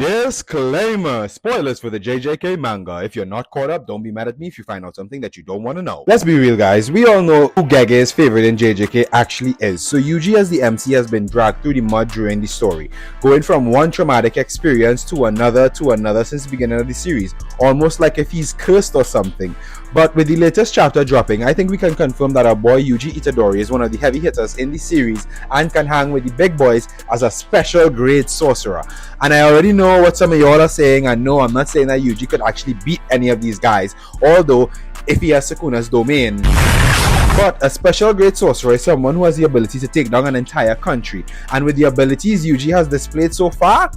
Disclaimer! Spoilers for the JJK manga. If you're not caught up, don't be mad at me if you find out something that you don't want to know. Let's be real, guys. We all know who Gege's favorite in JJK actually is. So Yuji as the MC has been dragged through the mud during the story, going from one traumatic experience to another since the beginning of the series, almost like if he's cursed or something. But with the latest chapter dropping, I think we can confirm that our boy Yuji Itadori is one of the heavy hitters in the series and can hang with the big boys as a special grade sorcerer. And I already know what some of y'all are saying, and no, I'm not saying that Yuji could actually beat any of these guys, although if he has Sukuna's domain. But a special grade sorcerer is someone who has the ability to take down an entire country, and with the abilities Yuji has displayed so far,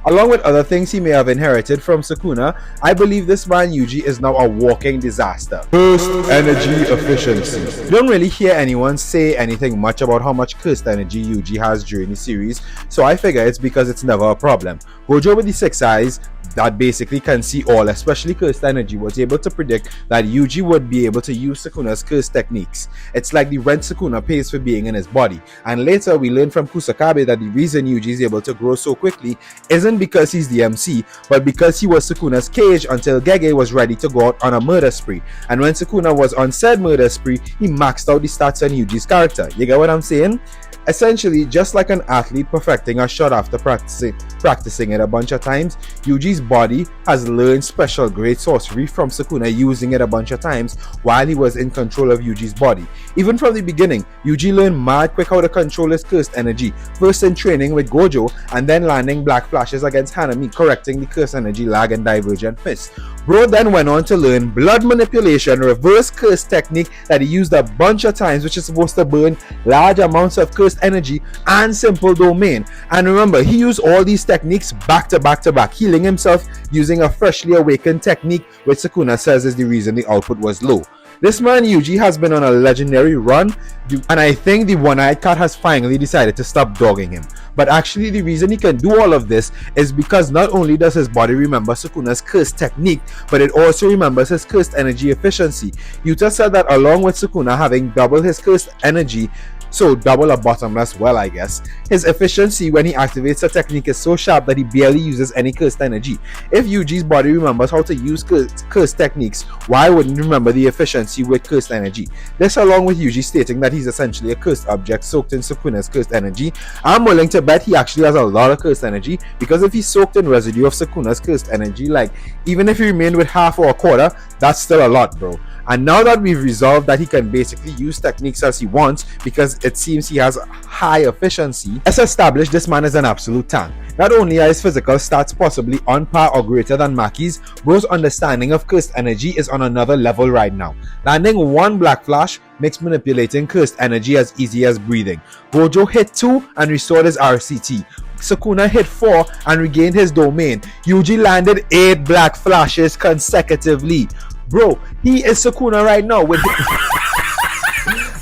along with other things he may have inherited from Sukuna, I believe this man Yuji is now a walking disaster. Cursed energy efficiency. You don't really hear anyone say anything much about how much cursed energy Yuji has during the series, so I figure it's because it's never a problem. Gojo with the 6 eyes that basically can see all, especially cursed energy, was able to predict that Yuji would be able to use Sukuna's cursed techniques. It's like the rent Sukuna pays for being in his body. And later we learn from Kusakabe that the reason Yuji is able to grow so quickly isn't because he's the MC, but because he was Sukuna's cage until Gege was ready to go out on a murder spree. And when Sukuna was on said murder spree, he maxed out the stats on Yuji's character. You get what I'm saying? Essentially, just like an athlete perfecting a shot after practicing it a bunch of times, Yuji's body has learned special grade sorcery from Sukuna using it a bunch of times while he was in control of Yuji's body. Even from the beginning, Yuji learned mad quick how to control his cursed energy, first in training with Gojo and then landing black flashes against Hanami, correcting the cursed energy lag and divergent fist. Bro then went on to learn blood manipulation, reverse curse technique that he used a bunch of times, which is supposed to burn large amounts of cursed energy, and simple domain. And remember, he used all these techniques back to back, healing himself using a freshly awakened technique, which Sukuna says is the reason the output was low. This man Yuji has been on a legendary run, and I think the one-eyed cat has finally decided to stop dogging him. But actually the reason he can do all of this is because not only does his body remember Sukuna's cursed technique, but it also remembers his cursed energy efficiency. Yuta said that along with Sukuna having double his cursed energy, so double a bottomless well, I guess, his efficiency when he activates a technique is so sharp that he barely uses any cursed energy. If Yuji's body remembers how to use cursed techniques, why wouldn't he remember the efficiency with cursed energy? This along with Yuji stating that he's essentially a cursed object soaked in Sukuna's cursed energy. I'm willing to bet he actually has a lot of cursed energy, because if he's soaked in residue of Sukuna's cursed energy, like even if he remained with half or a quarter, that's still a lot, bro. And now that we've resolved that he can basically use techniques as he wants because it seems he has high efficiency, let's establish this man is an absolute tank. Not only are his physical stats possibly on par or greater than Maki's, bro's understanding of cursed energy is on another level right now. Landing one black flash makes manipulating cursed energy as easy as breathing. Gojo hit 2 and restored his RCT. Sukuna hit 4 and regained his domain. Yuji landed 8 black flashes consecutively. Bro, he is Sukuna right now with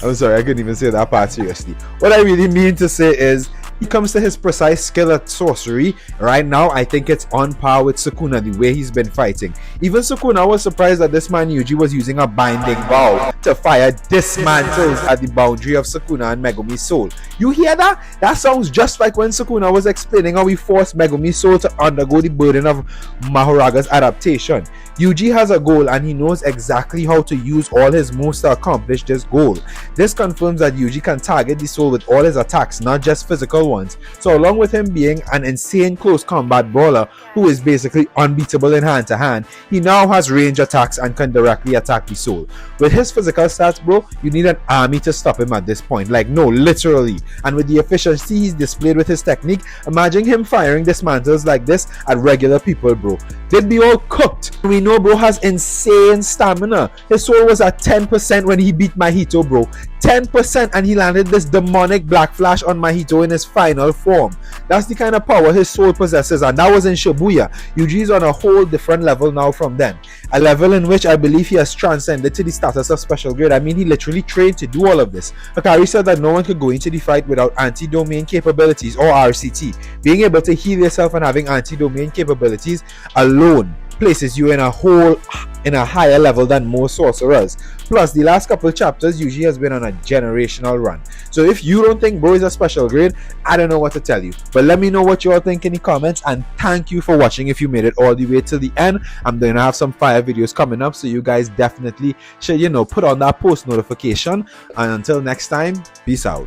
I'm sorry, I couldn't even say that part seriously. What I really mean to say is, he comes to his precise skill at sorcery, right now I think it's on par with Sukuna the way he's been fighting. Even Sukuna was surprised that this man Yuji was using a binding bow to fire dismantles at the boundary of Sukuna and Megumi's soul. You hear that? That sounds just like when Sukuna was explaining how he forced Megumi's soul to undergo the burden of Mahoraga's adaptation. Yuji has a goal and he knows exactly how to use all his moves to accomplish this goal. This confirms that Yuji can target the soul with all his attacks, not just physical ones. So along with him being an insane close combat brawler who is basically unbeatable in hand to hand, he now has range attacks and can directly attack the soul. With his physical stats, bro, you need an army to stop him at this point. Like, no, literally. And with the efficiency he's displayed with his technique, imagine him firing dismantles like this at regular people, bro. They'd be all cooked. We know bro has insane stamina. His soul was at 10% when he beat Mahito, bro. 10%, and he landed this demonic black flash on Mahito in his final form. That's the kind of power his soul possesses, and that was in Shibuya. Yuji's on a whole different level now from then. A level in which I believe he has transcended to the status of special grade. I mean, he literally trained to do all of this. Akari said that no one could go into the fight without anti-domain capabilities or RCT. Being able to heal yourself and having anti-domain capabilities alone places you in a higher level than most sorcerers. Plus, the last couple chapters, Yuji has been on a generational run. So if you don't think bro is a special grade, I don't know what to tell you. But let me know what you all think in the comments, and thank you for watching. If you made it all the way to the end, I'm going to have some fire videos coming up, so you guys definitely should, put on that post notification. And until next time, peace out.